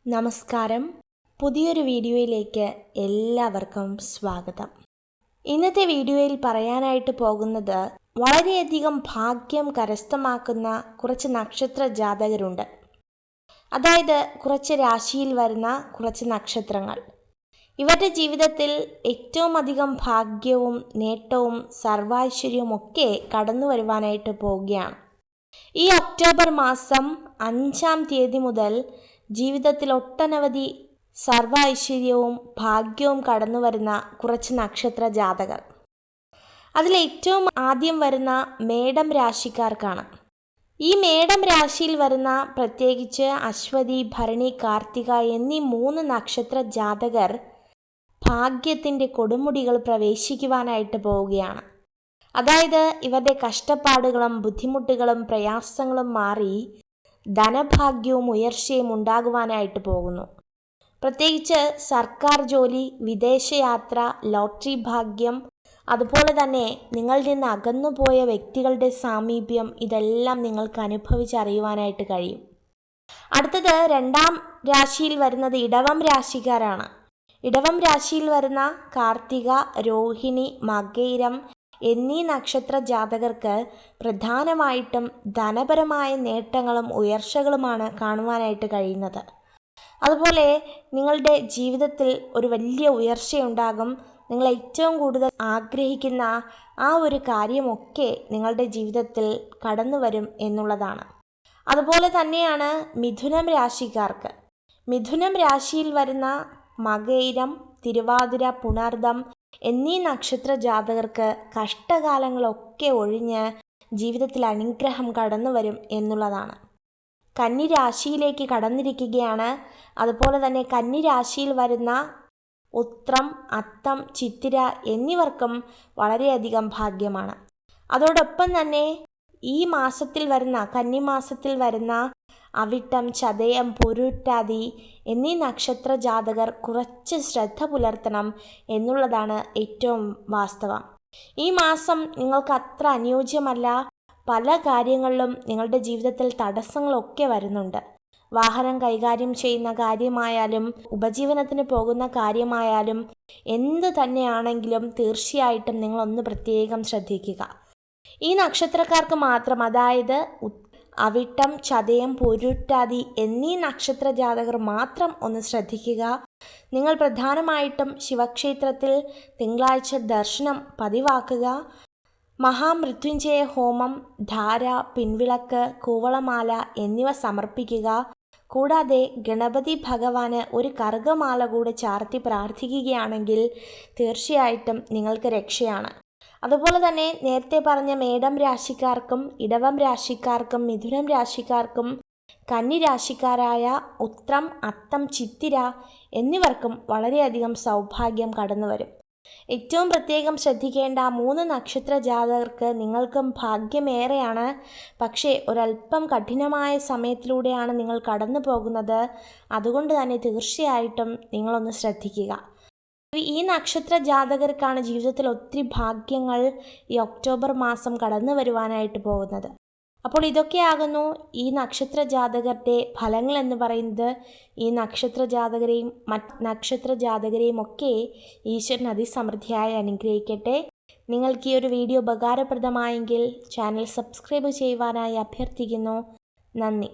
നമസ്കാരം. പുതിയൊരു വീഡിയോയിലേക്ക് എല്ലാവർക്കും സ്വാഗതം. ഇന്നത്തെ വീഡിയോയിൽ പറയാനായിട്ട് പോകുന്നത് വളരെയധികം ഭാഗ്യം കരസ്ഥമാക്കുന്ന കുറച്ച് നക്ഷത്ര ജാതകരുണ്ട്. അതായത് കുറച്ച് രാശിയിൽ വരുന്ന കുറച്ച് നക്ഷത്രങ്ങൾ. ഇവരുടെ ജീവിതത്തിൽ ഏറ്റവും അധികം ഭാഗ്യവും നേട്ടവും സർവൈശ്വര്യവും ഒക്കെ കടന്നു വരുവാനായിട്ട് പോവുകയാണ്. ഈ ഒക്ടോബർ മാസം 5-ാം തീയതി മുതൽ ജീവിതത്തിൽ ഒട്ടനവധി സർവ ഐശ്വര്യവും ഭാഗ്യവും കടന്നു വരുന്ന കുറച്ച് നക്ഷത്ര ജാതകർ. അതിലേറ്റവും ആദ്യം വരുന്ന മേടം രാശിക്കാർക്കാണ്. ഈ മേടം രാശിയിൽ വരുന്ന പ്രത്യേകിച്ച് അശ്വതി, ഭരണി, കാർത്തിക എന്നീ 3 നക്ഷത്ര ജാതകർ ഭാഗ്യത്തിൻ്റെ കൊടുമുടികൾ പ്രവേശിക്കുവാനായിട്ട് പോവുകയാണ്. അതായത് ഇവരുടെ കഷ്ടപ്പാടുകളും ബുദ്ധിമുട്ടുകളും പ്രയാസങ്ങളും മാറി ധനഭാഗ്യവും ഉയർച്ചയും ഉണ്ടാകുവാനായിട്ട് പോകുന്നു. പ്രത്യേകിച്ച് സർക്കാർ ജോലി, വിദേശയാത്ര, ലോട്ടറി ഭാഗ്യം, അതുപോലെ തന്നെ നിങ്ങളിൽ നിന്ന് അകന്നുപോയ വ്യക്തികളുടെ സാമീപ്യം, ഇതെല്ലാം നിങ്ങൾക്ക് അനുഭവിച്ചറിയുവാനായിട്ട് കഴിയും. അടുത്തത് 2-ാം രാശിയിൽ വരുന്നത് ഇടവം രാശിക്കാരാണ്. ഇടവം രാശിയിൽ വരുന്ന കാർത്തിക, രോഹിണി, മകയിരം എന്നീ നക്ഷത്ര ജാതകർക്ക് പ്രധാനമായിട്ടും ധനപരമായ നേട്ടങ്ങളും ഉയർച്ചകളുമാണ് കാണുവാനായിട്ട് കഴിയുന്നത്. അതുപോലെ നിങ്ങളുടെ ജീവിതത്തിൽ ഒരു വലിയ ഉയർച്ചയുണ്ടാകും. നിങ്ങൾ ഏറ്റവും കൂടുതൽ ആഗ്രഹിക്കുന്ന ആ ഒരു കാര്യമൊക്കെ നിങ്ങളുടെ ജീവിതത്തിൽ കടന്നു വരും എന്നുള്ളതാണ്. അതുപോലെ തന്നെയാണ് മിഥുനം രാശിക്കാർക്ക്. മിഥുനം രാശിയിൽ വരുന്ന മകയിരം, തിരുവാതിര, പുണർദം എന്നീ നക്ഷത്ര ജാതകർക്ക് കഷ്ടകാലങ്ങളൊക്കെ ഒഴിഞ്ഞ് ജീവിതത്തിൽ അനുഗ്രഹം കടന്നു വരും എന്നുള്ളതാണ്. കന്നി രാശിയിലേക്ക് കടന്നിരിക്കുകയാണ്. അതുപോലെ തന്നെ കന്നി രാശിയിൽ വരുന്ന ഉത്രം, അത്തം, ചിത്തിര എന്നിവർക്കും വളരെയധികം ഭാഗ്യമാണ്. അതോടൊപ്പം തന്നെ ഈ മാസത്തിൽ വരുന്ന കന്നിമാസത്തിൽ വരുന്ന അവിട്ടം, ചതയം, പൊരുട്ടാതി എന്നീ നക്ഷത്ര ജാതകർ കുറച്ച് ശ്രദ്ധ പുലർത്തണം എന്നുള്ളതാണ് ഏറ്റവും വാസ്തവം. ഈ മാസം നിങ്ങൾക്ക് അത്ര അനുയോജ്യമല്ല. പല കാര്യങ്ങളിലും നിങ്ങളുടെ ജീവിതത്തിൽ തടസ്സങ്ങളൊക്കെ വരുന്നുണ്ട്. വാഹനം കൈകാര്യം ചെയ്യുന്ന കാര്യമായാലും ഉപജീവനത്തിന് പോകുന്ന കാര്യമായാലും എന്ത് തന്നെയാണെങ്കിലും തീർച്ചയായിട്ടും നിങ്ങളൊന്ന് പ്രത്യേകം ശ്രദ്ധിക്കുക. ഈ നക്ഷത്രക്കാർക്ക് മാത്രം, അതായത് അവിട്ടം, ചതയം, പൊരുട്ടാതി എന്നീ നക്ഷത്ര ജാതകർ മാത്രം ഒന്ന് ശ്രദ്ധിക്കുക. നിങ്ങൾ പ്രധാനമായിട്ടും ശിവക്ഷേത്രത്തിൽ തിങ്കളാഴ്ച ദർശനം പതിവാക്കുക. മഹാമൃത്യുഞ്ജയ ഹോമം, ധാര, പിൻവിളക്ക്, കൂവളമാല എന്നിവ സമർപ്പിക്കുക. കൂടാതെ ഗണപതി ഭഗവാന് ഒരു കറുകമാല കൂടെ ചാർത്തി പ്രാർത്ഥിക്കുകയാണെങ്കിൽ തീർച്ചയായിട്ടും നിങ്ങൾക്ക് രക്ഷയാണ്. അതുപോലെ തന്നെ നേരത്തെ പറഞ്ഞ മേടം രാശിക്കാർക്കും ഇടവം രാശിക്കാർക്കും മിഥുനം രാശിക്കാർക്കും കന്നി രാശിക്കാരായ ഉത്രം, അത്തം, ചിത്തിര എന്നിവർക്കും വളരെയധികം സൗഭാഗ്യം കടന്നു വരും. ഏറ്റവും പ്രത്യേകം ശ്രദ്ധിക്കേണ്ട 3 നക്ഷത്ര ജാതകർക്ക് നിങ്ങൾക്കും ഭാഗ്യമേറെയാണ്. പക്ഷേ ഒരല്പം കഠിനമായ സമയത്തിലൂടെയാണ് നിങ്ങൾ കടന്നു പോകുന്നത്. അതുകൊണ്ട് തന്നെ തീർച്ചയായിട്ടും നിങ്ങളൊന്ന് ശ്രദ്ധിക്കുക. ഈ നക്ഷത്ര ജാതകർക്കാണ് ജീവിതത്തിൽ ഒത്തിരി ഭാഗ്യങ്ങൾ ഈ ഒക്ടോബർ മാസം കടന്നു വരുവാനായിട്ട് പോകുന്നത്. അപ്പോൾ ഇതൊക്കെയാകുന്നു ഈ നക്ഷത്ര ജാതകരുടെ ഫലങ്ങൾ എന്ന് പറയുന്നത്. ഈ നക്ഷത്ര ജാതകരെയും മറ്റ് നക്ഷത്ര ജാതകരെയും ഒക്കെ ഈശ്വരൻ അതിസമൃദ്ധിയായി അനുഗ്രഹിക്കട്ടെ. നിങ്ങൾക്ക് ഈ ഒരു വീഡിയോ ഉപകാരപ്രദമായെങ്കിൽ ചാനൽ സബ്സ്ക്രൈബ് ചെയ്യുവാനായി അഭ്യർത്ഥിക്കുന്നു. നന്ദി.